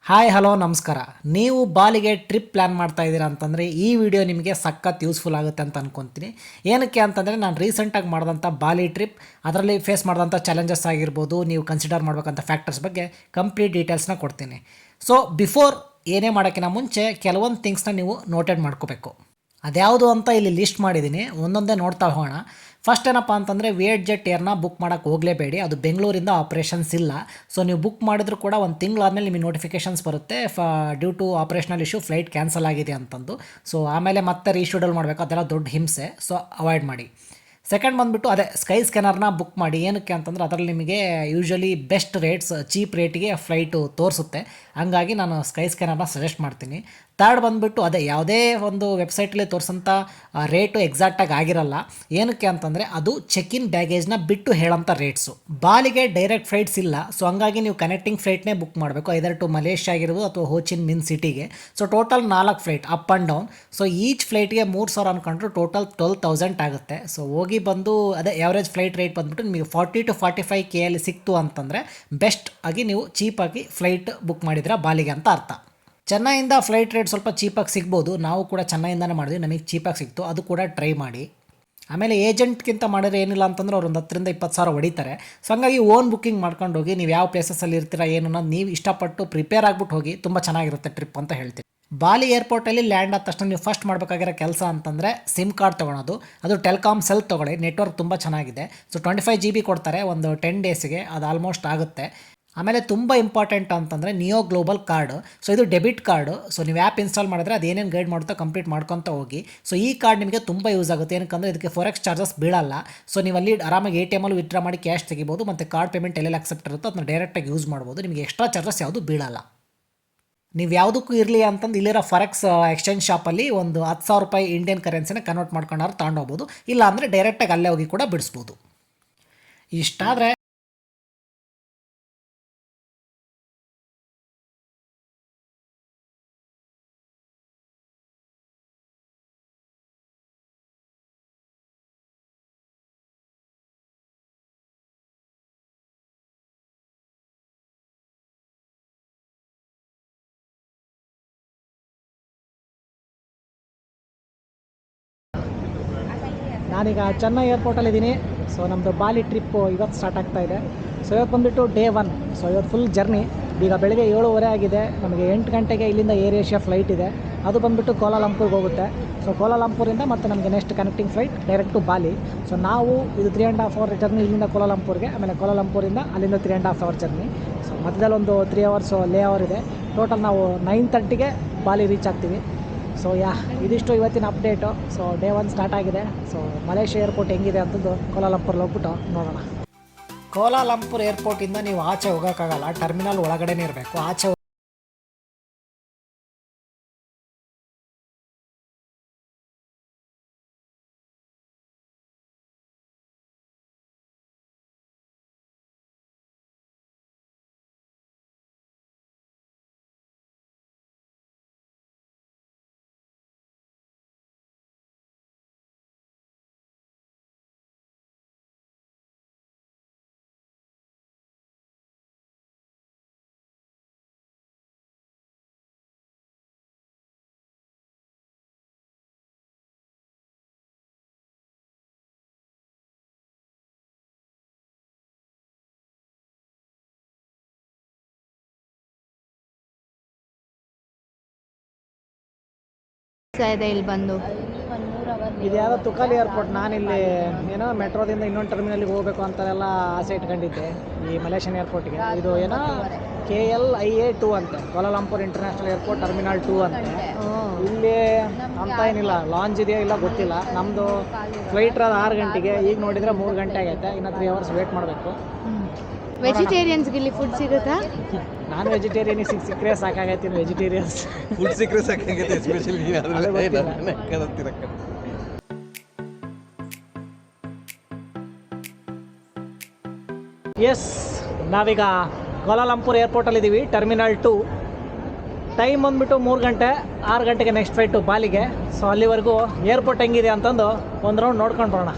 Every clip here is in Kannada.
ಹಾಯ್ ಹಲೋ ನಮಸ್ಕಾರ. ನೀವು ಬಾಲಿಗೆ ಟ್ರಿಪ್ ಪ್ಲ್ಯಾನ್ ಮಾಡ್ತಾ ಇದ್ದೀರಾ ಅಂತಂದರೆ ಈ ವಿಡಿಯೋ ನಿಮಗೆ ಸಖತ್ ಯೂಸ್ಫುಲ್ ಆಗುತ್ತೆ ಅಂತ ಅಂದ್ಕೊತೀನಿ. ಏನಕ್ಕೆ ಅಂತಂದರೆ ನಾನು ರೀಸೆಂಟಾಗಿ ಮಾಡಿದಂಥ ಬಾಲಿ ಟ್ರಿಪ್, ಅದರಲ್ಲಿ ಫೇಸ್ ಮಾಡಿದಂಥ ಚಾಲೆಂಜಸ್ ಆಗಿರ್ಬೋದು, ನೀವು ಕನ್ಸಿಡರ್ ಮಾಡಬೇಕಂತ ಫ್ಯಾಕ್ಟರ್ಸ್ ಬಗ್ಗೆ ಕಂಪ್ಲೀಟ್ ಡೀಟೇಲ್ಸ್ನ ಕೊಡ್ತೀನಿ. ಸೊ ಬಿಫೋರ್ ಏನೇ ಮಾಡೋಕ್ಕಿಂತ ಮುಂಚೆ ಕೆಲವೊಂದು ಥಿಂಗ್ಸ್ನ ನೀವು ನೋಟೆಡ್ ಮಾಡ್ಕೋಬೇಕು. ಅದ್ಯಾವುದು ಅಂತ ಇಲ್ಲಿ ಲಿಸ್ಟ್ ಮಾಡಿದ್ದೀನಿ, ಒಂದೊಂದೇ ನೋಡ್ತಾ ಹೋಗೋಣ. ಫಸ್ಟ್ ಏನಪ್ಪ ಅಂತಂದರೆ ವೇಟ್ ಜೆಟ್ ಏರ್ನ ಬುಕ್ ಮಾಡೋಕ್ಕೆ ಹೋಗಲೇಬೇಡಿ. ಅದು ಬೆಂಗಳೂರಿಂದ ಆಪ್ರೇಷನ್ಸ್ ಇಲ್ಲ. ಸೊ ನೀವು ಬುಕ್ ಮಾಡಿದ್ರು ಕೂಡ ಒಂದು ತಿಂಗಳಾದಮೇಲೆ ನಿಮಗೆ ನೋಟಿಫಿಕೇಷನ್ಸ್ ಬರುತ್ತೆ, due to operational issue flight cancel ಆಗಿದೆ ಅಂತಂದು. ಸೊ ಆಮೇಲೆ ಮತ್ತೆ ರೀಶೆಡ್ಯೂಲ್ ಮಾಡಬೇಕು, ಅದೆಲ್ಲ ದೊಡ್ಡ ಹಿಂಸೆ. ಸೊ ಅವಾಯ್ಡ್ ಮಾಡಿ. ಸೆಕೆಂಡ್ ಬಂದುಬಿಟ್ಟು ಅದೇ ಸ್ಕೈ ಸ್ಕ್ಯಾನರ್ನ ಬುಕ್ ಮಾಡಿ. ಏನಕ್ಕೆ ಅಂತಂದರೆ ಅದರಲ್ಲಿ ನಿಮಗೆ ಯೂಶ್ವಲಿ ಬೆಸ್ಟ್ ರೇಟ್ಸ್, ಚೀಪ್ ರೇಟಿಗೆ ಫ್ಲೈಟು ತೋರಿಸುತ್ತೆ. ಹಂಗಾಗಿ ನಾನು ಸ್ಕೈ ಸ್ಕ್ಯಾನರ್ನ ಸಜೆಸ್ಟ್ ಮಾಡ್ತೀನಿ. ಥರ್ಡ್ ಬಂದುಬಿಟ್ಟು ಅದೇ ಯಾವುದೇ ಒಂದು ವೆಬ್ಸೈಟಲ್ಲಿ ತೋರಿಸೋಂಥ ರೇಟು ಎಕ್ಸಾಕ್ಟಾಗಿ ಆಗಿರಲ್ಲ. ಏನಕ್ಕೆ ಅಂತಂದರೆ ಅದು ಚೆಕ್ ಇನ್ ಬ್ಯಾಗೇಜ್ನ ಬಿಟ್ಟು ಹೇಳೋಂಥ ರೇಟ್ಸು. ಬಾಲಿಗೆ ಡೈರೆಕ್ಟ್ ಫ್ಲೈಟ್ಸ್ ಇಲ್ಲ. ಸೊ ಹಂಗಾಗಿ ನೀವು ಕನೆಕ್ಟಿಂಗ್ ಫ್ಲೈಟ್ನೇ ಬುಕ್ ಮಾಡಬೇಕು, ಐದರ್ ಟು ಮಲೇಷ್ಯಾ ಆಗಿರ್ಬೋದು ಅಥವಾ ಹೋಚಿನ್ ಮಿನ್ ಸಿಟಿಗೆ. So total 4 flight up and down. So each ಫ್ಲೈಟ್ಗೆ 3,000 ಅಂದ್ಕೊಂಡ್ರು ಟೋಟಲ್ 12,000 ಆಗುತ್ತೆ. ಸೊ ಹೋಗಿ ಬಂದು ಅದೇ ಆ್ಯಾವ್ರೇಜ್ ಫ್ಲೈಟ್ ರೇಟ್ ಬಂದುಬಿಟ್ಟು ನಿಮಗೆ 40 to 45 K ಅಲ್ಲಿ ಸಿಕ್ತು ಅಂತಂದರೆ ಬೆಸ್ಟ್ ಆಗಿ ನೀವು ಚೀಪಾಗಿ ಫ್ಲೈಟ್ ಬುಕ್ ಮಾಡಿದ್ರೆ ಬಾಲಿಗೆ ಅಂತ ಅರ್ಥ. ಚೆನ್ನೈಯಿಂದ ಫ್ಲೈಟ್ ರೇಟ್ ಸ್ವಲ್ಪ ಚೀಪಾಗಿ ಸಿಗ್ಬೋದು. ನಾವು ಕೂಡ ಚೆನ್ನೈಯಿಂದನೇ ಮಾಡಿದ್ವಿ, ನಮಗೆ ಚೀಪಾಗಿ ಸಿಕ್ತು, ಅದು ಕೂಡ ಟ್ರೈ ಮಾಡಿ. ಆಮೇಲೆ ಏಜೆಂಟ್ಗಿಂತ ಮಾಡಿದ್ರೆ ಏನಿಲ್ಲ ಅಂತಂದ್ರೆ ಅವ್ರು ಒಂದು 10,000 to 20,000 ಹೊಡಿತಾರೆ. ಸೊ ಹಂಗಾಗಿ ಓನ್ ಬುಕ್ಕಿಂಗ್ ಮಾಡ್ಕೊಂಡು ಹೋಗಿ, ನೀವು ಯಾವ ಪ್ಲೇಸಸಲ್ಲಿ ಇರ್ತೀರಾ ಏನು ಅನ್ನೋದು ನೀವು ಇಷ್ಟಪಟ್ಟು ಪ್ರಿಪೇರ್ ಆಗಿಬಿಟ್ಟು ಹೋಗಿ, ತುಂಬ ಚೆನ್ನಾಗಿರುತ್ತೆ ಟ್ರಿಪ್ ಅಂತ ಹೇಳ್ತೀನಿ. ಬಾಲಿ ಏರ್ಪೋರ್ಟಲ್ಲಿ ಲ್ಯಾಂಡ್ ಆದ ತಕ್ಷಣ ನೀವು ಫಸ್ಟ್ ಮಾಡಬೇಕಾಗಿರೋ ಕೆಲಸ ಅಂತಂದರೆ ಸಿಮ್ ಕಾರ್ಡ್ ತೊಗೊಳೋದು. ಅದು ಟೆಲಿಕಾಮ್ ಸೆಲ್ ತೊಗೊಳ್ಳಿ, ನೆಟ್ವರ್ಕ್ ತುಂಬ ಚೆನ್ನಾಗಿದೆ. ಸೊ 25 GB ಕೊಡ್ತಾರೆ ಒಂದು 10 ಡೇಸಿಗೆ, ಅದು ಆಲ್ಮೋಸ್ಟ್ ಆಗುತ್ತೆ. ಆಮೇಲೆ ತುಂಬ ಇಂಪಾರ್ಟೆಂಟ್ ಅಂತಂದರೆ ನಿಯೋ ಗ್ಲೋಬಲ್ ಕಾರ್ಡು. ಸೊ ಇದು ಡೆಬಿಟ್ ಕಾರ್ಡು. ಸೊ ನೀವು ಆ್ಯಪ್ ಇನ್ಸ್ಟಾಲ್ ಮಾಡಿದ್ರೆ ಅದು ಏನೇನು ಗೈಡ್ ಮಾಡುತ್ತೋ ಕಂಪ್ಲೀಟ್ ಮಾಡ್ಕೊತ ಹೋಗಿ. ಸೊ ಈ ಕಾರ್ಡ್ ನಿಮಗೆ ತುಂಬ ಯೂಸ್ ಆಗುತ್ತೆ. ಏನಕ್ಕಂದರೆ ಇದಕ್ಕೆ ಫಾರೆಕ್ಸ್ ಚಾರ್ಜಸ್ ಬೀಳಲ್ಲ. ಸೊ ನೀವು ಅಲ್ಲಿ ಆರಾಮಾಗಿ ATM ಅಲ್ಲಿ ವಿತ್ಡ್ರಾ ಮಾಡಿ ಕ್ಯಾಶ್ ತೆಗಿಬೋದು, ಮತ್ತು ಕಾರ್ಡ್ ಪೇಮೆಂಟ್ ಎಲ್ಲೆಲ್ಲಿ ಅಕ್ಸೆಪ್ಟ್ ಇರುತ್ತೋ ಅದನ್ನ ಡೈರೆಕ್ಟಾಗಿ ಯೂಸ್ ಮಾಡ್ಬೋದು. ನಿಮಗೆ ಎಕ್ಸ್ಟ್ರಾ ಚಾರ್ಜಸ್ ಯಾವುದು ಬೀಳಲ್ಲ. ನೀವು ಯಾವುದಕ್ಕೂ ಇರಲಿ ಅಂತಂದು ಇಲ್ಲಿರೋ ಫಾರೆಕ್ಸ್ ಎಕ್ಸ್ಚೇಂಜ್ ಶಾಪಲ್ಲಿ ಒಂದು 10,000 ರೂಪಾಯಿ ಇಂಡಿಯನ್ ಕರೆನ್ಸಿನ ಕನ್ವರ್ಟ್ ಮಾಡ್ಕೊಂಡಾರು ತೊಗೊಂಡೋಗ್ಬೋದು. ಇಲ್ಲ ಅಂದರೆ ಡೈರೆಕ್ಟಾಗಿ ಅಲ್ಲೇ ಹೋಗಿ ಕೂಡ ಬಿಡಿಸ್ಬೋದು. ಇಷ್ಟಾದರೆ ನಾನೀಗ ಚೆನ್ನೈ ಏರ್ಪೋರ್ಟಲ್ಲಿದ್ದೀನಿ. ಸೊ ನಮ್ಮದು ಬಾಲಿ ಟ್ರಿಪ್ಪು ಇವತ್ತು ಸ್ಟಾರ್ಟ್ ಆಗ್ತಾ ಇದೆ. ಸೊ ಇವತ್ತು ಬಂದುಬಿಟ್ಟು ಡೇ 1. ಸೊ ಇವತ್ತು ಫುಲ್ ಜರ್ನಿ. ಈಗ ಬೆಳಗ್ಗೆ 7:30 ಆಗಿದೆ. ನಮಗೆ 8 ಗಂಟೆಗೆ ಇಲ್ಲಿಂದ ಏರ್ ಏಷ್ಯಾ ಫ್ಲೈಟ್ ಇದೆ. ಅದು ಬಂದುಬಿಟ್ಟು ಕೋಲಾಲಂಪುರ್ಗೆ ಹೋಗುತ್ತೆ. ಸೊ ಕೋಲಾಲಂಪುರಿಂದ ಮತ್ತು ನಮಗೆ next connecting flight direct to Bali. So ನಾವು ಇದು 3.5 hour ಜರ್ನಿ ಇಲ್ಲಿಂದ ಕೋಲಾಲಂಪುರ್ಗೆ, ಆಮೇಲೆ ಕೋಲಾಲಂಪುರಿಂದ ಅಲ್ಲಿಂದ 3.5 hour ಜರ್ನಿ. ಸೊ ಮಧ್ಯದಲ್ಲಿ ಒಂದು 3 hours ಲೇ ಅವರ್ ಇದೆ. ಟೋಟಲ್ ನಾವು 9:30ಗೆ ಬಾಲಿ ರೀಚ್ ಆಗ್ತೀವಿ. ಸೊ ಇದಿಷ್ಟು ಇವತ್ತಿನ ಅಪ್ಡೇಟು. ಸೊ ಡೇ 1 ಸ್ಟಾರ್ಟ್ ಆಗಿದೆ. ಸೊ ಮಲೇಷ್ಯಾ ಏರ್ಪೋರ್ಟ್ ಹೆಂಗಿದೆ ಅಂತಂದು ಕೋಲಾಲಂಪುರ್ಗೆ ಹೋಗ್ಬಿಟ್ಟು ನೋಡೋಣ. ಕೋಲಾಲಂಪುರ್ ಏರ್ಪೋರ್ಟಿಂದ ನೀವು ಆಚೆ ಹೋಗೋಕ್ಕಾಗಲ್ಲ, ಟರ್ಮಿನಲ್ ಒಳಗಡೆನೇ ಇರಬೇಕು. ಆಚೆ ಇದೆ ಇಲ್ಲಿ ಬಂದು. ಇದು ಯಾವುದೋ ತುಕಾಲಿ ಏರ್ಪೋರ್ಟ್. ನಾನಿಲ್ಲಿ ಏನೋ ಮೆಟ್ರೋದಿಂದ ಇನ್ನೊಂದು ಟರ್ಮಿನಲ್ಗೆ ಹೋಗಬೇಕು ಅಂತೆಲ್ಲ ಆಸೆ ಇಟ್ಕೊಂಡಿದ್ದೆ ಈ ಮಲೇಷಿಯನ್ ಏರ್ಪೋರ್ಟ್ಗೆ. ಇದು ಏನೋ KLIA 2 ಅಂತೆ, ಕೋಲಾಲಂಪುರ್ ಇಂಟರ್ನ್ಯಾಷನಲ್ ಏರ್ಪೋರ್ಟ್ ಟರ್ಮಿನಲ್ 2 ಅಂತೆ. ಇಲ್ಲಿ ಅಂತ ಏನಿಲ್ಲ, ಲಾಂಜ್ ಇದೆಯೋ ಇಲ್ಲ ಗೊತ್ತಿಲ್ಲ. ನಮ್ಮದು ಫ್ಲೈಟ್ ಇರೋದು 6 ಗಂಟೆಗೆ, ಈಗ ನೋಡಿದರೆ 3 ಗಂಟೆ ಆಗೈತೆ. ಇನ್ನು 3 hours ವೇಟ್ ಮಾಡಬೇಕು. ವೆಜಿಟೇರಿಯನ್ಸ್ಗೆ ಇಲ್ಲಿ ಫುಡ್ ಸಿಗುತ್ತಾ? ನಾನು ವೆಜಿಟೇರಿಯನಿಗೆ ಸಿಕ್ಕರೆ ಸಾಕಾಗೈತಿ. ವೆಜಿಟೇರಿಯನ್ಸ್ ಫುಡ್ ಸಿಕ್ಕರೆ ಸಾಕಾಗೈತೆ, ಎಸ್ಪೆಷಲಿ ಎಸ್, ನಾವೀಗ ಕೋಲಾಲಂಪುರ್ ಏರ್ಪೋರ್ಟಲ್ಲಿದ್ದೀವಿ, ಟರ್ಮಿನಲ್ 2. ಟೈಮ್ ಬಂದುಬಿಟ್ಟು 3 ಗಂಟೆ. 6 ಗಂಟೆಗೆ ನೆಕ್ಸ್ಟ್ ಫ್ಲೈಟು ಬಾಲಿಗೆ. ಸೊ ಅಲ್ಲಿವರೆಗೂ ಏರ್ಪೋರ್ಟ್ ಹೆಂಗಿದೆ ಅಂತಂದು ಒಂದು ರೌಂಡ್ ನೋಡ್ಕೊಂಡು ಬರೋಣ.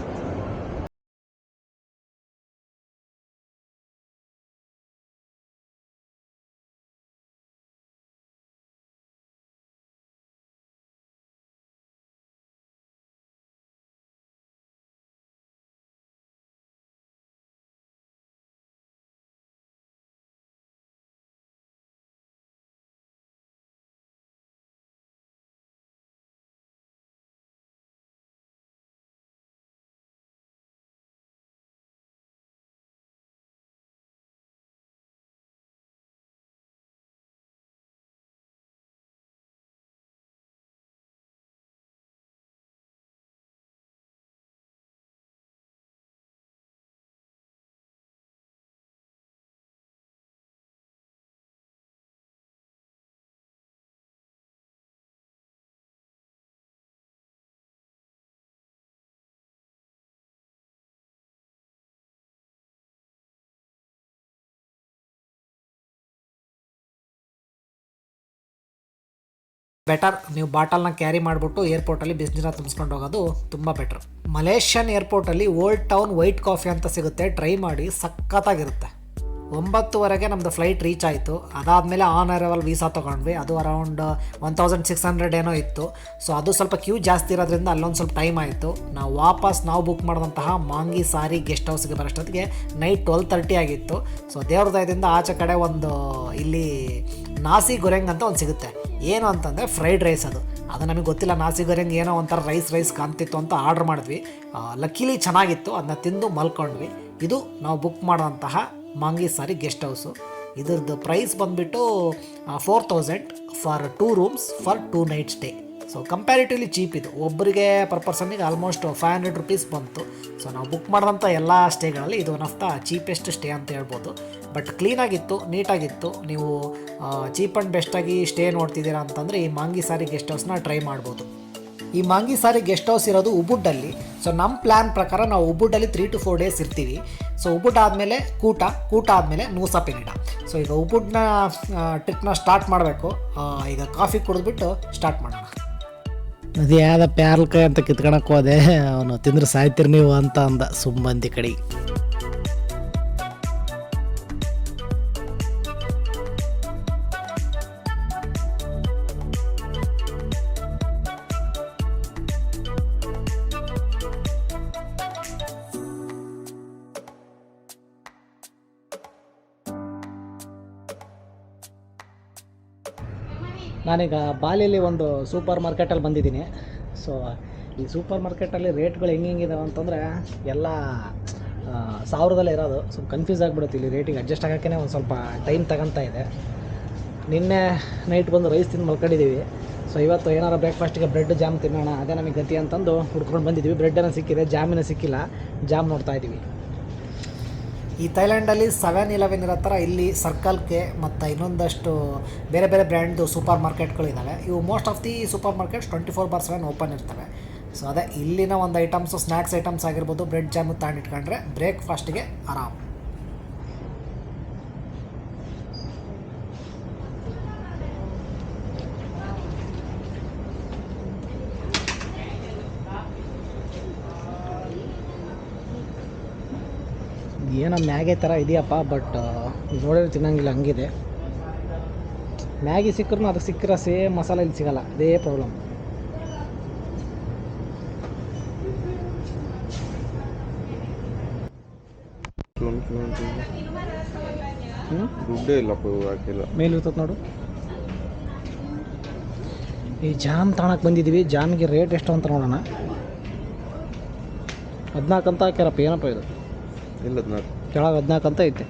ಬೆಟರ್. ನೀವು ಬಾಟಲ್ನ ಕ್ಯಾರಿ ಮಾಡಿಬಿಟ್ಟು ಏರ್ಪೋರ್ಟಲ್ಲಿ ಬಿಸಿನೀರ ತುಂಬಿಸ್ಕೊಂಡು ಹೋಗೋದು ತುಂಬ ಬೆಟ್ರ್. ಮಲೇಷ್ಯನ್ ಏರ್ಪೋರ್ಟಲ್ಲಿ ಓಲ್ಡ್ ಟೌನ್ ವೈಟ್ ಕಾಫಿ ಅಂತ ಸಿಗುತ್ತೆ, ಟ್ರೈ ಮಾಡಿ, ಸಖತ್ತಾಗಿರುತ್ತೆ. 9:00 ನಮ್ಮದು ಫ್ಲೈಟ್ ರೀಚ್ ಆಯಿತು. ಅದಾದಮೇಲೆ ಆನ್ ಅರೈವಲ್ ವೀಸಾ ತೊಗೊಂಡ್ವಿ. ಅದು ಅರೌಂಡ್ 1600 ಏನೋ ಇತ್ತು. ಸೊ ಅದು ಸ್ವಲ್ಪ ಕ್ಯೂ ಜಾಸ್ತಿ ಇರೋದ್ರಿಂದ ಅಲ್ಲೊಂದು ಸ್ವಲ್ಪ ಟೈಮ್ ಆಯಿತು. ನಾವು ಬುಕ್ ಮಾಡಿದಂತಹ ಮಾಂಗಿ ಸಾರಿ ಗೆಸ್ಟ್ ಹೌಸ್ಗೆ ಬರೋಷ್ಟೊತ್ತಿಗೆ ನೈಟ್ 12:30 ಆಗಿತ್ತು. ಸೊ ದೇವ್ರ ದಯದಿಂದ ಆಚೆ ಕಡೆ ಒಂದು ಇಲ್ಲಿ ನಾಸಿ ಗೊರೆಂಗ್ ಅಂತ ಒಂದು ಸಿಗುತ್ತೆ. ಏನು ಅಂತಂದರೆ ಫ್ರೈಡ್ ರೈಸ್. ಅದು ನಮಗೆ ಗೊತ್ತಿಲ್ಲ, ನಾಸಿ ಗೊರೆಂಗ್ ಏನೋ ಒಂಥರ ರೈಸ್ ಕಾಣ್ತಿತ್ತು ಅಂತ ಆರ್ಡ್ರ್ ಮಾಡಿದ್ವಿ. ಲಕ್ಕಿಲಿ ಚೆನ್ನಾಗಿತ್ತು, ಅದನ್ನ ತಿಂದು ಮಲ್ಕೊಂಡ್ವಿ. ಇದು ನಾವು ಬುಕ್ ಮಾಡೋಂತಹ ಮಾಂಗಿ ಸಾರಿ ಗೆಸ್ಟ್ ಹೌಸು. ಇದ್ರದ್ದು ಪ್ರೈಸ್ ಬಂದುಬಿಟ್ಟು 4000 for 2 rooms for 2 night stay. So comparatively cheap ಇದು. ಒಬ್ಬರಿಗೆ ಪರ್ ಪರ್ಸನ್ನಿಗೆ ಆಲ್ಮೋಸ್ಟ್ 500 ರೂಪೀಸ್ ಬಂತು. ಸೊ ನಾವು ಬುಕ್ ಮಾಡಿದಂಥ ಎಲ್ಲ ಸ್ಟೇಗಳಲ್ಲಿ ಇದು one of the cheapest stay ಅಂತ ಹೇಳ್ಬೋದು. ಬಟ್ ಕ್ಲೀನಾಗಿತ್ತು, ನೀಟಾಗಿತ್ತು. ನೀವು ಚೀಪ್ ಆ್ಯಂಡ್ ಬೆಸ್ಟಾಗಿ ಸ್ಟೇ ನೋಡ್ತಿದ್ದೀರಾ ಅಂತಂದರೆ ಈ ಮಾಂಗಿ ಸಾರಿ ಗೆಸ್ಟ್ ಹೌಸ್ನ ಟ್ರೈ ಮಾಡ್ಬೋದು. ಈ ಮಾಂಗಿ ಸಾರಿ ಗೆಸ್ಟ್ ಹೌಸ್ ಇರೋದು ಉಬುಡ್ಡಲ್ಲಿ. ಸೊ ನಮ್ಮ ಪ್ಲ್ಯಾನ್ ಪ್ರಕಾರ ನಾವು ಉಬುಡ್ಡಲ್ಲಿ 3 to 4 ಡೇಸ್ ಇರ್ತೀವಿ. ಸೊ ಉಬುಡ್ ಆದಮೇಲೆ ಕೂಟ ಆದಮೇಲೆ ನೂಸಾ ಪೆನಿಡಾ. ಸೊ ಈಗ ಉಬುಡ್ನ ಟ್ರಿಪ್ನ ಸ್ಟಾರ್ಟ್ ಮಾಡಬೇಕು. ಈಗ ಕಾಫಿ ಕುಡಿದ್ಬಿಟ್ಟು ಸ್ಟಾರ್ಟ್ ಮಾಡೋಣ. ಅದು ಯಾವ್ದ ಪ್ಯಾರ್ಲ್ಕಾಯಿ ಅಂತ ಕಿತ್ಕೊಳಕ್ಕೆ ಹೋದೆ, ಅವನು ತಿಂದ್ರೆ ಸಾಯ್ತೀರಿ ನೀವು ಅಂತ ಅಂದ ಸುಮ್ಮಂದಿ ಕಡೆ. ನಾನೀಗ ಬಾಲಿಯಲ್ಲಿ ಒಂದು ಸೂಪರ್ ಮಾರ್ಕೆಟಲ್ಲಿ ಬಂದಿದ್ದೀನಿ. ಸೊ ಈ ಸೂಪರ್ ಮಾರ್ಕೆಟಲ್ಲಿ ರೇಟ್ಗಳು ಹೆಂಗಿದಾವೆ ಅಂತಂದರೆ ಎಲ್ಲ 1000ದಲ್ಲೇ ಇರೋದು. ಸ್ವಲ್ಪ ಕನ್ಫ್ಯೂಸ್ ಆಗಿಬಿಡುತ್ತೆ. ಇಲ್ಲಿ ರೇಟಿಗೆ ಅಡ್ಜಸ್ಟ್ ಆಗೋಕ್ಕೆ ಒಂದು ಸ್ವಲ್ಪ ಟೈಮ್ ತಗೊತಾ ಇದೆ. ನಿನ್ನೆ ನೈಟ್ ಬಂದು ರೈಸ್ ತಿಂದು ಮಲ್ಕೊಂಡಿದ್ದೀವಿ. ಸೊ ಇವತ್ತು ಏನಾರು ಬ್ರೇಕ್ಫಾಸ್ಟಿಗೆ ಬ್ರೆಡ್ ಜಾಮ್ ತಿನ್ನೋಣ, ಅದೇ ನಮಗೆ ಗತಿ ಅಂತಂದು ಹುಡ್ಕೊಂಡು ಬಂದಿದ್ದೀವಿ. ಬ್ರೆಡ್ಡನ್ನು ಸಿಕ್ಕಿದೆ, ಜಾಮಿನ ಸಿಕ್ಕಿಲ್ಲ. ಜಾಮ್ ನೋಡ್ತಾ ಇದ್ದೀವಿ. ಈ ಥೈಲ್ಯಾಂಡಲ್ಲಿ 7-Eleven ಇರೋ ಥರ ಇಲ್ಲಿ ಸರ್ಕಲ್ಗೆ ಮತ್ತು ಇನ್ನೊಂದಷ್ಟು ಬೇರೆ ಬೇರೆ ಬ್ರ್ಯಾಂಡ್ದು ಸೂಪರ್ ಮಾರ್ಕೆಟ್ಗಳಿದ್ದಾವೆ. ಇವು most of the super markets 24/7 open ಇರ್ತವೆ. ಸೊ ಅದೇ ಇಲ್ಲಿನ ಒಂದು ಐಟಮ್ಸು, ಸ್ನ್ಯಾಕ್ಸ್ ಐಟಮ್ಸ್ ಆಗಿರ್ಬೋದು, ಬ್ರೆಡ್ ಜಾಮು ತಗೊಂಡಿಟ್ಕೊಂಡ್ರೆ ಬ್ರೇಕ್ಫಾಸ್ಟಿಗೆ ಆರಾಮ್. ಏನೋ ಮ್ಯಾಗಿ ಥರ ಇದೆಯಪ್ಪ, ಬಟ್ ನೋಡಿದ್ರೆ ತಿನ್ನಂಗಿಲ್ಲ, ಹಂಗಿದೆ. ಮ್ಯಾಗಿ ಸಿಕ್ಕರೂ ಅದಕ್ಕೆ ಸಿಕ್ಕಿರೋ ಸೇಮ್ ಮಸಾಲೆ ಇಲ್ಲಿ ಸಿಗೋಲ್ಲ, ಅದೇ ಪ್ರಾಬ್ಲಮ್. ದುಡ್ಡೇ ಇಲ್ಲಪ್ಪ, ಹಾಕಿಲ್ಲ. ಮೇಲಿರ್ತದೆ ನೋಡು. ಈ ಜಾಮ್ ತಗೊಳಕ್ಕೆ ಬಂದಿದ್ದೀವಿ. ಜಾಮಿಗೆ ರೇಟ್ ಎಷ್ಟು ಅಂತ ನೋಡೋಣ. 14 ಅಂತ ಹಾಕ್ಯಾರಪ್ಪ. ಏನಪ್ಪ ಇದು? ಇಲ್ಲ 14 ಕೆಳಗೆ 14 ಅಂತ ಐತೆ.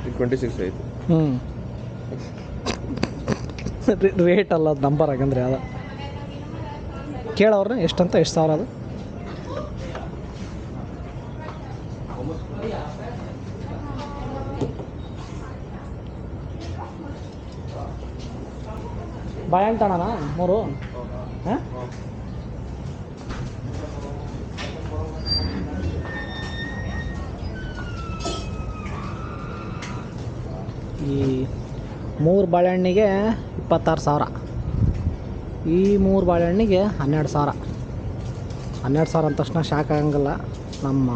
26 ಐತೆ. ರೇಟ್ ಅಲ್ಲ, ಅದು ನಂಬರ್ ಹಾಗಂದ್ರೆ ಅದು. ಕೇಳವ್ರೆ ಎಷ್ಟಂತ, ಎಷ್ಟು ಸಾವಿರ ಅದು? ಬಾಳೆಹಣ್ಣು 3. ಹಾಂ, ಈ 3 ಬಾಳೆಹಣ್ಣಿಗೆ 26,000. ಈ 3 ಬಾಳೆಹಣ್ಣಿಗೆ 12,000. 12,000 ಅಂದ ತಕ್ಷಣ ಶಾಕ್ ಆಗಂಗಿಲ್ಲ. ನಮ್ಮ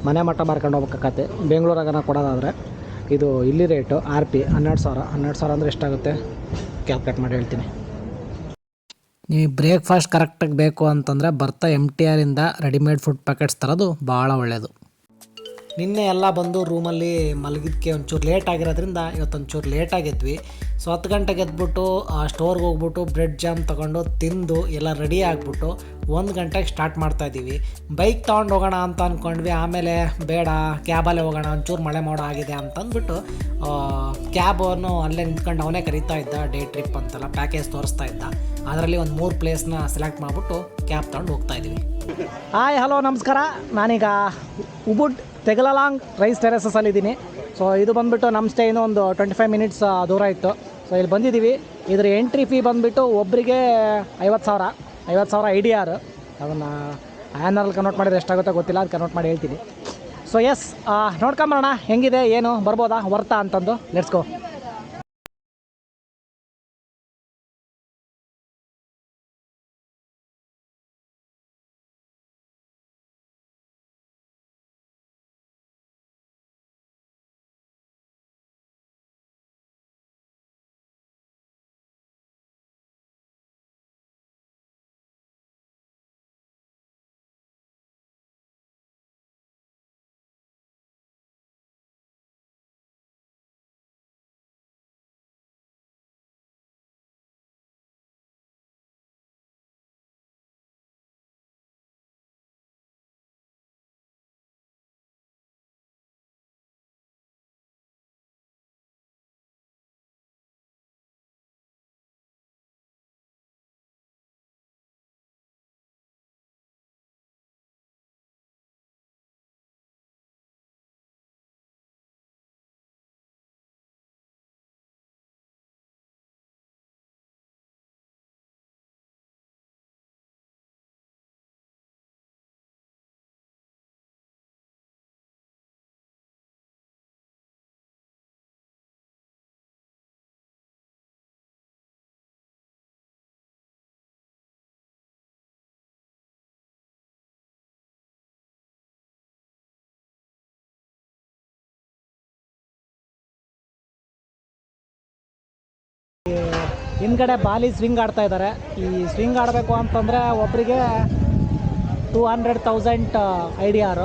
ಮನೆ ಮಟ್ಟ ಮಾರ್ಕೊಂಡು ಹೋಗ್ಬೇಕಾಗತ್ತೆ. ಬೆಂಗಳೂರಾಗ ಕೊಡೋದಾದರೆ ಇದು ಇಲ್ಲಿ ರೇಟು RP 12,000. 12,000 ಅಂದರೆ ಎಷ್ಟಾಗುತ್ತೆ ಕ್ಯಾಲ್ಕುಲೇಟ್ ಮಾಡಿ ಹೇಳ್ತೀನಿ. ನೀವು ಬ್ರೇಕ್ಫಾಸ್ಟ್ ಕರೆಕ್ಟಾಗಿ ಬೇಕು ಅಂತಂದರೆ ಬರ್ತಾ MTR ಇಂದ ರೆಡಿಮೇಡ್ ಫುಡ್ ಪ್ಯಾಕೆಟ್ಸ್ ತರೋದು ಭಾಳ ಒಳ್ಳೆಯದು. ನಿನ್ನೆ ಎಲ್ಲ ಬಂದು ರೂಮಲ್ಲಿ ಮಲಗಿದ್ದಕ್ಕೆ ಒಂಚೂರು ಲೇಟ್ ಆಗಿರೋದ್ರಿಂದ ಇವತ್ತೊಂಚೂರು ಲೇಟಾಗಿದ್ವಿ. ಸೊ 10 ಗಂಟೆಗೆ ಎದ್ಬಿಟ್ಟು ಸ್ಟೋರ್ಗೆ ಹೋಗ್ಬಿಟ್ಟು ಬ್ರೆಡ್ ಜಾಮ್ ತೊಗೊಂಡು ತಿಂದು ಎಲ್ಲ ರೆಡಿ ಆಗಿಬಿಟ್ಟು 1 ಗಂಟೆಗೆ ಸ್ಟಾರ್ಟ್ ಮಾಡ್ತಾಯಿದ್ದೀವಿ. ಬೈಕ್ ತೊಗೊಂಡು ಹೋಗೋಣ ಅಂತ ಅಂದ್ಕೊಂಡ್ವಿ. ಆಮೇಲೆ ಬೇಡ, ಕ್ಯಾಬಲ್ಲೇ ಹೋಗೋಣ, ಒಂಚೂರು ಮಳೆ ಮೋಡ ಆಗಿದೆ ಅಂತಂದ್ಬಿಟ್ಟು ಕ್ಯಾಬನ್ನು ಅಲ್ಲೇ ನಿಂತ್ಕೊಂಡು ಅವನೇ ಕರೀತಾ ಇದ್ದ. ಡೇ ಟ್ರಿಪ್ ಅಂತೆಲ್ಲ ಪ್ಯಾಕೇಜ್ ತೋರಿಸ್ತಾ ಇದ್ದ. ಅದರಲ್ಲಿ ಒಂದು 3 ಪ್ಲೇಸ್ನ ಸೆಲೆಕ್ಟ್ ಮಾಡಿಬಿಟ್ಟು ಕ್ಯಾಬ್ ತೊಗೊಂಡು ಹೋಗ್ತಾಯಿದ್ದೀವಿ. ಹಾಯ್, ಹಲೋ, ನಮಸ್ಕಾರ. ನಾನೀಗ ಉಬುಡ್ ತೆಗಲಾಂಗ್ ರೈಸ್ ಟೆರೆಸಸಲ್ಲಿದ್ದೀನಿ. ಸೊ ಇದು ಬಂದುಬಿಟ್ಟು ನಮ್ಮ ಸ್ಟೇಯಿಂದ ಒಂದು 25 ಮಿನಿಟ್ಸ್ ದೂರ ಇತ್ತು. ಸೊ ಇಲ್ಲಿ ಬಂದಿದ್ದೀವಿ. ಇದರ ಎಂಟ್ರಿ ಫೀ ಬಂದುಬಿಟ್ಟು ಒಬ್ಬರಿಗೆ 50,000 IDR. ಅದನ್ನು ಆ್ಯನರಲ್ಲಿ ಕನ್ವರ್ಟ್ ಮಾಡಿದ್ರೆ ಎಷ್ಟಾಗುತ್ತೋ ಗೊತ್ತಿಲ್ಲ, ಅದು ಕನ್ವರ್ಟ್ ಮಾಡಿ ಹೇಳ್ತೀನಿ. ಸೊ ಎಸ್, ನೋಡ್ಕೊಂಬರೋಣ ಹೆಂಗಿದೆ, ಏನು ಬರ್ಬೋದಾ, ವರ್ತಾ ಅಂತಂದು. Let's go. ಹಿಂದ್ಗಡೆ ಬಾಲಿ ಸ್ವಿಂಗ್ ಆಡ್ತಾ ಇದ್ದಾರೆ. ಈ ಸ್ವಿಂಗ್ ಆಡಬೇಕು ಅಂತಂದರೆ ಒಬ್ಬರಿಗೆ 200,000 IDR.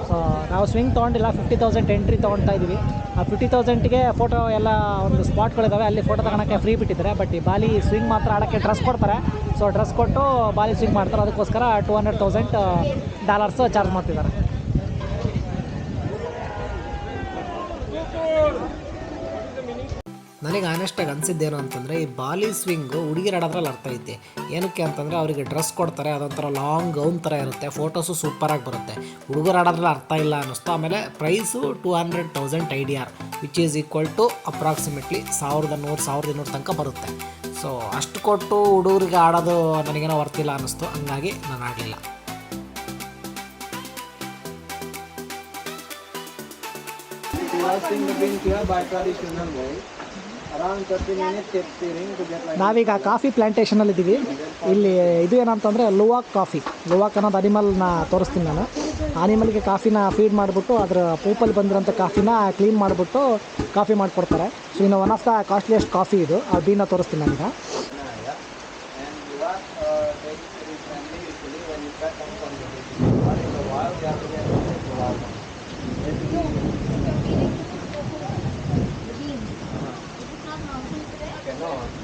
ಸೊ ನಾವು ಸ್ವಿಂಗ್ ತೊಗೊಂಡಿಲ್ಲ, 50,000 ಎಂಟ್ರಿ ತೊಗೊಳ್ತಾ ಇದ್ದೀವಿ. ಆ 50,000ಗೆ ಫೋಟೋ ಎಲ್ಲ ಒಂದು ಸ್ಪಾಟ್ಗಳಿದ್ದಾವೆ, ಅಲ್ಲಿ ಫೋಟೋ ತಗೊಳಕ್ಕೆ ಫ್ರೀ ಬಿಟ್ಟಿದ್ದಾರೆ. ಬಟ್ ಈ ಬಾಲಿ ಸ್ವಿಂಗ್ ಮಾತ್ರ ಆಡೋಕ್ಕೆ ಡ್ರೆಸ್ ಕೊಡ್ತಾರೆ. ಸೊ ಡ್ರೆಸ್ ಕೊಟ್ಟು ಬಾಲಿ ಸ್ವಿಂಗ್ ಮಾಡ್ತಾರೆ, ಅದಕ್ಕೋಸ್ಕರ $200,000 ಚಾರ್ಜ್ ಮಾಡ್ತಿದ್ದಾರೆ. ನನಗೆ ಆನೆಸ್ಟಾಗಿ ಅನಿಸಿದ್ದೇನು ಅಂತಂದರೆ, ಈ ಬಾಲಿ ಸ್ವಿಂಗು ಹುಡುಗಿರು ಆಡೋದ್ರಲ್ಲಿ ಅರ್ಥ ಐತಿ. ಏನಕ್ಕೆ ಅಂತಂದರೆ ಅವರಿಗೆ ಡ್ರೆಸ್ ಕೊಡ್ತಾರೆ, ಅದೊಂಥರ ಲಾಂಗ್ ಗೌನ್ ಥರ ಇರುತ್ತೆ, ಫೋಟೋಸು ಸೂಪರಾಗಿ ಬರುತ್ತೆ. ಹುಡುಗರು ಆಡೋದ್ರಲ್ಲಿ ಅರ್ಥ ಇಲ್ಲ ಅನ್ನಿಸ್ತು. ಆಮೇಲೆ price 200,000 IDR, which is equal to approximately 1,100-1,200 ತನಕ ಬರುತ್ತೆ. ಸೊ ಅಷ್ಟು ಕೊಟ್ಟು ಹುಡುಗರಿಗೆ ಆಡೋದು ನನಗೇನೋ ವರ್ತಿಲ್ಲ ಅನ್ನಿಸ್ತು, ಹಂಗಾಗಿ ನಾನು ಆಡಲಿಲ್ಲ. ನಾವೀಗ ಕಾಫಿ ಪ್ಲ್ಯಾಂಟೇಷನಲ್ಲಿ ಇದ್ದೀವಿ. ಇಲ್ಲಿ ಇದು ಏನಂತಂದರೆ ಲುವಾಕ್ ಕಾಫಿ. ಲುವಾಕ್ ಅನ್ನೋದು ಅನಿಮಲ್ನ ತೋರಿಸ್ತೀನಿ ನಾನು. ಅನಿಮಲ್ಗೆ ಕಾಫಿನ ಫೀಡ್ ಮಾಡಿಬಿಟ್ಟು ಅದರ ಪೂಪಲ್ಲಿ ಬಂದಿರೋಂಥ ಕಾಫಿನ ಕ್ಲೀನ್ ಮಾಡಿಬಿಟ್ಟು ಕಾಫಿ ಮಾಡಿಕೊಡ್ತಾರೆ. ಸೊ ಇನ್ನು one of the costliest coffee ಇದು. ಆ ಬೀನ ತೋರಿಸ್ತೀನಿ ನಾನೀಗ.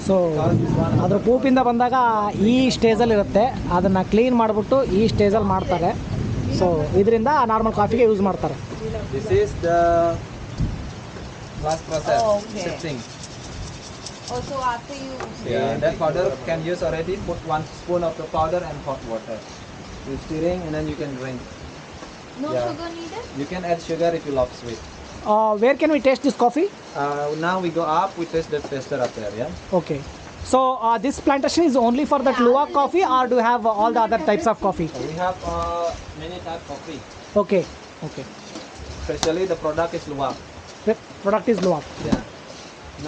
ಸೊ ಅದ್ರ ಪೂಪಿಂದ ಬಂದಾಗ ಈ ಸ್ಟೇಜಲ್ಲಿರುತ್ತೆ, ಅದನ್ನು ಕ್ಲೀನ್ ಮಾಡಿಬಿಟ್ಟು ಈ ಸ್ಟೇಜಲ್ಲಿ ಮಾಡ್ತಾರೆ. ಸೊ ಇದರಿಂದ ನಾರ್ಮಲ್ ಕಾಫಿಗೆ ಯೂಸ್ ಮಾಡ್ತಾರೆ. This is the last process, sifting. Also after you Yeah, that powder can use already. Put 1 spoon of the powder and hot water. You stirring and then you can drink. no Yeah. sugar needed. You can add sugar if you love sweet. Where can we taste this coffee? Now we go up. We taste the taster up there. Yeah. Okay. So this plantation is only for that luwak coffee, or do you have all the other types of coffee? So we have many type of coffee. Okay. Okay. Especially the product is luwak. The product is luwak. Yeah.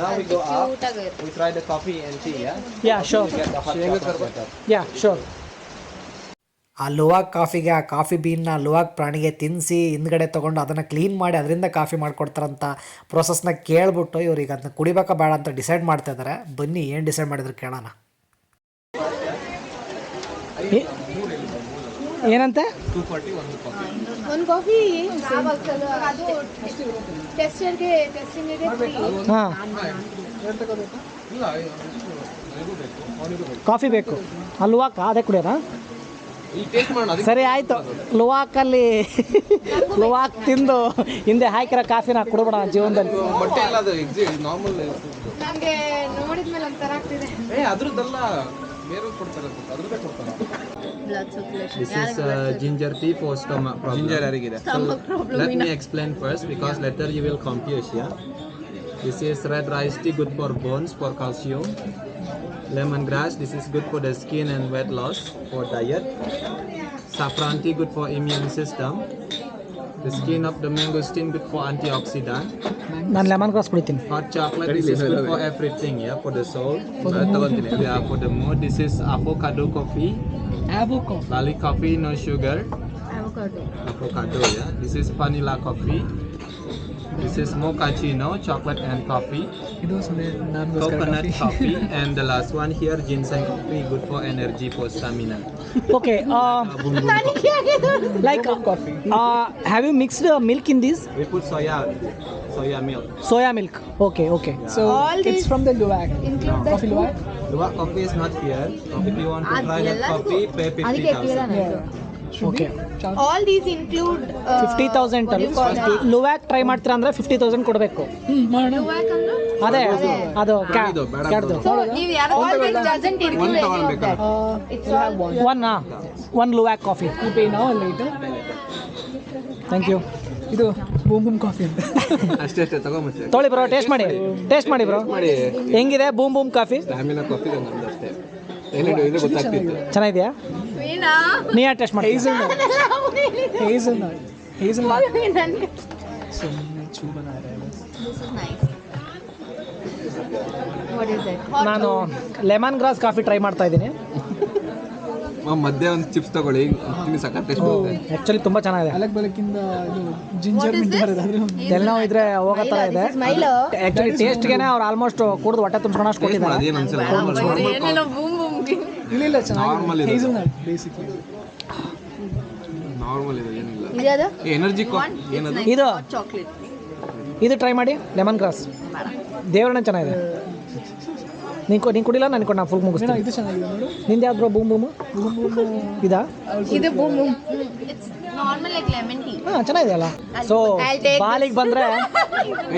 Now we go up. Cute again. We try the coffee and tea. Yeah. Yeah, sure. We get the hot chocolate water. Yeah, sure. ಆ ಲುವಾಕ್ ಕಾಫಿಗೆ, ಆ ಕಾಫಿ ಬೀನ್ನ ಲುವಾಕ್ ಪ್ರಾಣಿಗೆ ತಿನ್ನಿಸಿ ಹಿಂದ್ಗಡೆ ತೊಗೊಂಡು ಅದನ್ನು ಕ್ಲೀನ್ ಮಾಡಿ ಅದರಿಂದ ಕಾಫಿ ಮಾಡಿಕೊಡ್ತಾರಂಥ ಪ್ರೊಸೆಸ್ನ ಕೇಳ್ಬಿಟ್ಟು ಇವ್ರಿಗೆ ಅದನ್ನ ಕುಡಿಬೇಕಾ ಬೇಡ ಅಂತ ಡಿಸೈಡ್ ಮಾಡ್ತಾ ಇದ್ದಾರೆ. ಬನ್ನಿ ಏನು ಡಿಸೈಡ್ ಮಾಡಿದ್ರು ಕೇಳೋಣ. ಏನಂತೆ? 240 ಒಂದು ಕಾಫಿ. ಒಂದು ಕಾಫಿ ಅದು ಟೆಸ್ಟರ್ಗೆ ಟೆಸ್ಟಿಂಗಿಗೆ ಫ್ರೀ. ಹಾಂ, ಕಾಫಿ ಬೇಕು. ಆ ಲುವಾಕ್ ಅದೇ ಕುಡಿಯೋಣ. ಸರಿ ಆಯಿತು. ಲುವಾಕಲ್ಲಿ ಲುವಾಕ್ ತಿಂದು ಹಿಂದೆ ಹಾಕಿರೋ ಕಾಫಿನ ಕುಡಿಬೇಡ ಜೀವನದಲ್ಲಿ. ನನಗೆ ನೋಡಿದ್ಮೇಲೆ ಒಂಥರ ಆಗ್ತಿದೆ. ಅದ್ರದ್ದೆಲ್ಲ ಬೇರೆ ಕೊಡ್ತಾರೆ, ಅದ್ರದ್ದೇ ಕೊಡ್ತಾರೆ. Blood circulation. This is ginger tea for stomach problem. Ginger ಯಾರಿಗಿದೆ? Stomach problem. Let me explain first because later you will confuse. Yeah. This is red rice tea, good for bones, for calcium. Lemongrass, this is good for the skin and weight loss, for diet. Saffron tea, good for immune system. The skin of the mangosteen, good for antioxidant. ನಾನು ಲೆಮನ್ ಗ್ರಾಸ್ ಕುಡಿತೀನಿ. Hot chocolate, this is good for everything. Yeah, for the soul. Yeah, for the mood. This is avocado coffee. Bali coffee, no sugar. Avocado, yeah. This is vanilla coffee. This is mochaccino, chocolate and coffee. Coconut coffee. And the last one here, ginseng coffee, good for energy, for stamina. Okay. Boom boom coffee. Like have you mixed milk in this? We put soya milk. Soya milk. Okay, okay. Yeah. So All it's these from the luwak. include the luwak? Luwak coffee is not here. If you want to try that ಅದೆಲ್ಲ coffee, pay ಅದಕ್ಕೆ 50,000. Okay. All these include 50,000 ಅಲ್ಲಿ ಲುವ್ಯಾಕ್ ಟ್ರೈ ಮಾಡ್ತೀರಾ ಅಂದರೆ 50,000 ಕೊಡಬೇಕು. ಲುವಾಕ್ ಅಂದ್ರೆ ಅದೇ ಅದು ಕ್ಯಾಡ್ದು ಸೊ ನೀವು ಯಾರು all this doesn't include any of that. It's all one luwak coffee. Thank you. ಇದು ಬೂಮ್ ಬೂಮ್ ಕಾಫಿ ಅಂತ. ಅಷ್ಟೇ ತಗೊಂಬತ್ತೆ. ತೊಳಿ ಬ್ರೋ, ಟೇಸ್ಟ್ ಮಾಡಿ ಬ್ರೋ. ಹೆಂಗಿದೆ boom boom coffee? Stamina coffee ಅಷ್ಟೇ. ಏನಿದೆ ಗೊತ್ತಾಗ್ತಿತ್ತು. ಚೆನ್ನಾಗಿದೆಯಾ? ವೀಣಾ ನೀ ಯಾರು ಟೇಸ್ಟ್ ಮಾಡಿ? ನನಗೆ This is nice. What is it? Hot ನಾನು ಲೆಮನ್ ಗ್ರಾಸ್ ಕಾಫಿ ಟ್ರೈ ಮಾಡ್ತಾ ಇದ್ದೀನಿ. ಮಧ್ಯೆ ಒಂದು ಚಿಪ್ಸ್ ತಗೊಳ್ಳಿ ತಿನ್ನಿ ಸಖತ್ ಟೇಸ್ಟ್ ಬರುತ್ತೆ. ಆ್ಯಕ್ಚುಲಿ ತುಂಬ ಚೆನ್ನಾಗಿದೆ. ತಲೆನೋವು ಇದ್ರೆ ಹೋಗೋ ಥರ ಇದೆ. ಆ್ಯಕ್ಚುಲಿ ಟೇಸ್ಟ್ಗೆ ಅವ್ರು ಆಲ್ಮೋಸ್ಟ್ ಕುಡಿದು ಹೊಟ್ಟೆ ತುಂಬಿಸ್ಕೊಂಡು ಕೊಟ್ಟಿದ್ದಾರೆ. ಅದೇನು ಅನ್ಸಲ್ಲ, ನಾರ್ಮಲ್ ಇದೆ, ನಾರ್ಮಲ್ ಇದೆ, ಏನಿಲ್ಲ. ಎನರ್ಜಿ ಏನದು ಇದು ಇದು ಟ್ರೈ ಮಾಡಿ, ಲೆಮನ್ ಗ್ರಾಸ್ ದೇವರನ್ನ ಚೆನ್ನಾಗಿದೆ. ನೀನು ಕುಡಿಲ್ಲ, ನಾನು ನಾ ಫುಲ್ ಮುಗಿಸ್ತೀನಿ. ಇದು ಚೆನ್ನಾಗಿದೆ ನೋಡು. ನಿಂದು ಯಾವ್ದು ಬೂಮ್ ಬೂಮು ಇದಾ? ಇದು boom boom. It's normal like lemon tea. ಹಾಂ ಚೆನ್ನಾಗಿದೆ ಅಲ್ಲ. ಸೊ ಬಾಲಿಗೆ ಬಂದರೆ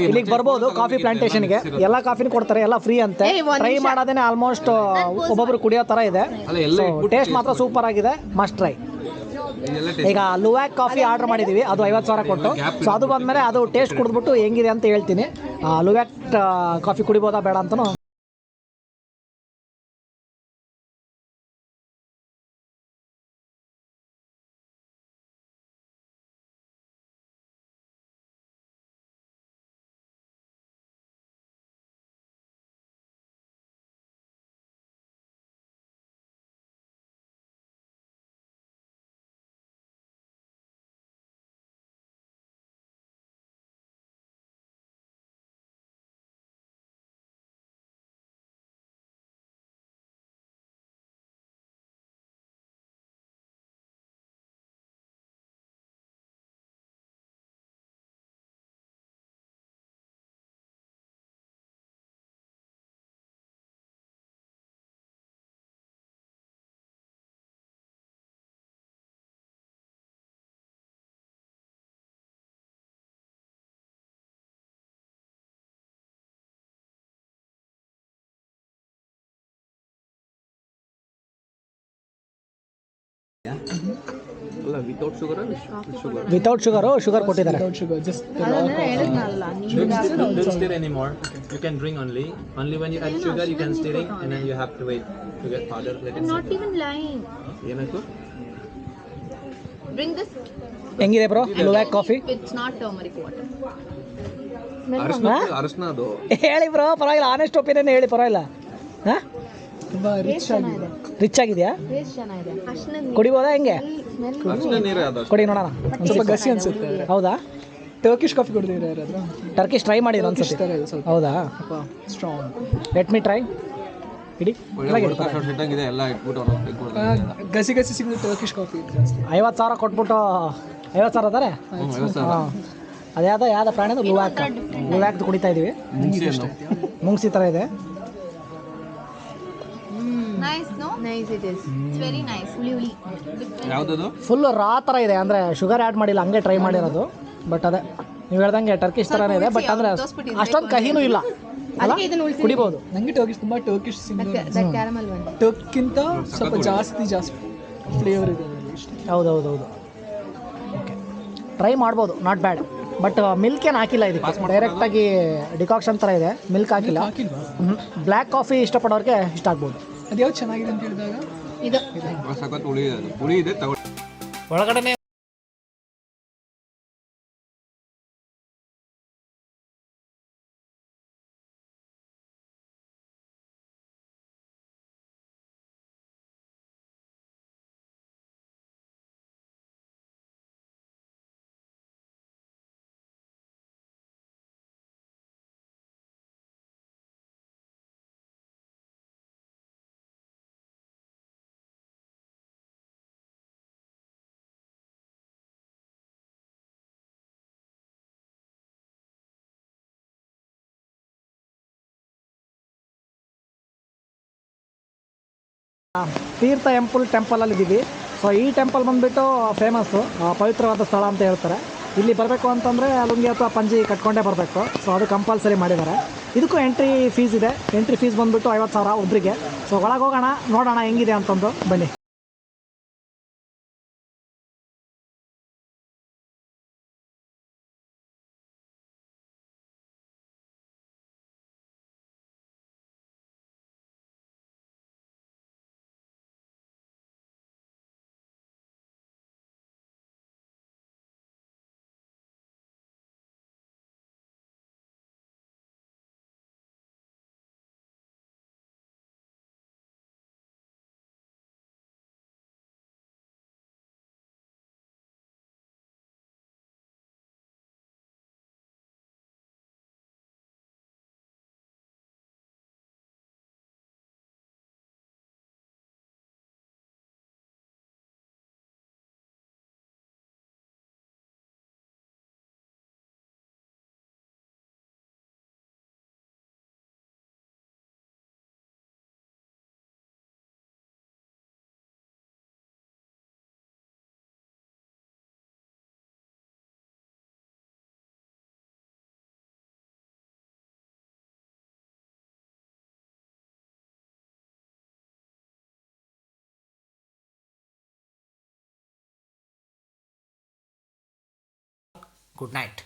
ಇಲ್ಲಿಗೆ ಬರ್ಬೋದು ಕಾಫಿ ಪ್ಲಾಂಟೇಶನ್ಗೆ. ಎಲ್ಲ ಕಾಫಿನೂ ಕೊಡ್ತಾರೆ, ಎಲ್ಲ ಫ್ರೀ ಅಂತೆ. ಟ್ರೈ ಮಾಡೋದೇನೆ ಆಲ್ಮೋಸ್ಟ್ ಒಬ್ಬೊಬ್ರು ಕುಡಿಯೋ ಥರ ಇದೆ. ಟೇಸ್ಟ್ ಮಾತ್ರ ಸೂಪರ್ ಆಗಿದೆ, ಮಸ್ಟ್ ಟ್ರೈ. ಈಗ ಲುವ್ಯಾಕ್ ಕಾಫಿ ಆರ್ಡರ್ ಮಾಡಿದ್ದೀವಿ, ಅದು 50,000 ಕೊಟ್ಟು. ಸೊ ಅದು ಬಂದಮೇಲೆ ಅದು ಟೇಸ್ಟ್ ಕುಡಿದ್ಬಿಟ್ಟು ಹೆಂಗಿದೆ ಅಂತ ಹೇಳ್ತೀನಿ. ಲುವ್ಯಾಕ್ ಕಾಫಿ ಕುಡಿಬೋದಾ ಬೇಡ ಅಂತಲೂ. ಅಲ್ಲ ವಿತೌಟ್ ಶುಗರ್, ವಿತೌಟ್ ಶುಗರ್ ಕೊಟ್ಟಿದ್ದಾರೆ. Don't stir anymore. You can drink only when you add sugar you can stirring and then you have to wait to get powder. I'm not even lying. ಏನಾಯ್ತು? Bring this. ಹೆಂಗಿದೆ bro luwak coffee? It's not turmeric water. ಅರಶಿನ ಅದು. ಹೇಳಿ ಬ್ರೋ, ಪರವಾಗಿಲ್ಲ, ಆನೆಸ್ಟ್ ಒಪಿನಿಯನ್ ಹೇಳಿ, ಪರವಾಗಿಲ್ಲ. ಹಾಂ, ತುಂಬ ರಿಚ್ ಆಗಿದೆ. ರಿಚ್ ಆಗಿದೆಯಾ? ಟೇಸ್ಟ್ ಚೆನ್ನಾಗಿದೆ. ಅಷ್ಟನೇ ಕುಡಿಬೋದಾ ಹೆಂಗೆ? ಅರಶಿನ ನೀರೇ ಅದು. ಕೊಡಿ ನೋಡೋಣ. ಸ್ವಲ್ಪ ಗಸಿ ಅನ್ಸುತ್ತೆ. ಹೌದಾ? ಟರ್ಕಿಶ್ ಕಾಫಿ ಕುಡಿದಿರ ಯಾರಾದ್ರೂ? ಟರ್ಕಿಶ್ ಟ್ರೈ ಮಾಡಿದ್ರು ಅನ್ಸುತ್ತೆ. ಹೌದಾ? ಸ್ಟ್ರಾಂಗ್. Let me try. ಇಡಿ ಇಟ್ಟಂಗಿದೆ ಎಲ್ಲ ಇಟ್ಬಿಟ್ಟು ಗಸಿ ಗಸಿ ಸಿಗುತ್ತೆ ಟರ್ಕಿಶ್ ಕಾಫಿ ಜಾಸ್ತಿ. 50,000 ಕೊಟ್ಬಿಟ್ಟು 50,000 ಅದಾರೆ. ಹಾಂ, ಅದ್ಯಾವುದೋ ಪ್ರಾಣಿ ಅದು ಲುವ್ಯಾಕ್ದು ಕುಡಿತಾ ಇದ್ದೀವಿ. ಮುಂಗ್ಸಿ ಥರ ಇದೆ. Nice, no? Nice it is. It's very nice. ಹುಳಿ. ಯಾವ್ದದು? ಫುಲ್ ರಾ ಥರ ಇದೆ, ಅಂದರೆ ಶುಗರ್ ಆ್ಯಡ್ ಮಾಡಿಲ್ಲ, ಹಂಗೆ ಟ್ರೈ ಮಾಡಿರೋದು. ಬಟ್ ಅದೇ ನೀವು ಹೇಳ್ದಂಗೆ ಟರ್ಕಿಶ್ ಥರನೇ ಇದೆ, ಬಟ್ ಅಂದರೆ ಅಷ್ಟೊಂದು ಕಹಿನೂ ಇಲ್ಲ ಅಲ್ಲ, ಕುಡಿಬೋದು. ನನಗೆ ಟರ್ಕಿಶ್ That caramel one. ಟರ್ಕ್ಕಿಂತ ಸ್ವಲ್ಪ ಜಾಸ್ತಿ ಫ್ಲೇವರ್ ಇದೆ ಇಷ್ಟ. ಹೌದೌದು, ಓಕೆ, ಟ್ರೈ ಮಾಡ್ಬೋದು, ನಾಟ್ ಬ್ಯಾಡ್. ಬಟ್ ಮಿಲ್ಕ್ ಏನು ಹಾಕಿಲ್ಲ ಇದಕ್ಕೆ, ಡೈರೆಕ್ಟಾಗಿ ಡಿಕಾಕ್ಷನ್ ಥರ ಇದೆ, ಮಿಲ್ಕ್ ಹಾಕಿಲ್ಲ. ಬ್ಲ್ಯಾಕ್ ಕಾಫಿ ಇಷ್ಟಪಡೋರಿಗೆ ಇಷ್ಟ ಆಗ್ಬೋದು. ಅದು ಯಾವ್ದು ಚೆನ್ನಾಗಿದೆ ಅಂತ ಹೇಳಿದಾಗ ಇದು ಸಖತ್ ಹುಳಿ ಇದೆ ಒಳಗಡೆ ತೀರ್ಥ ಟೆಂಪಲಲ್ಲಿ ಇದ್ದೀವಿ. ಸೊ ಈ ಟೆಂಪಲ್ ಬಂದುಬಿಟ್ಟು ಫೇಮಸ್ಸು, ಪವಿತ್ರವಾದ ಸ್ಥಳ ಅಂತ ಹೇಳ್ತಾರೆ. ಇಲ್ಲಿ ಬರಬೇಕು ಅಂತಂದರೆ ಲುಂಗಿ ಅಥವಾ ಪಂಜಿ ಕಟ್ಕೊಂಡೇ ಬರಬೇಕು. ಸೊ ಅದು ಕಂಪಲ್ಸರಿ ಮಾಡಿದ್ದಾರೆ. ಇದಕ್ಕೂ ಎಂಟ್ರಿ ಫೀಸ್ ಇದೆ. ಎಂಟ್ರಿ ಫೀಸ್ ಬಂದುಬಿಟ್ಟು 50,000 ಒಬ್ಬರಿಗೆ. ಸೊ ಒಳಗೆ ಹೋಗೋಣ, ನೋಡೋಣ ಹೆಂಗಿದೆ ಅಂತಂದು, ಬನ್ನಿ. Good night.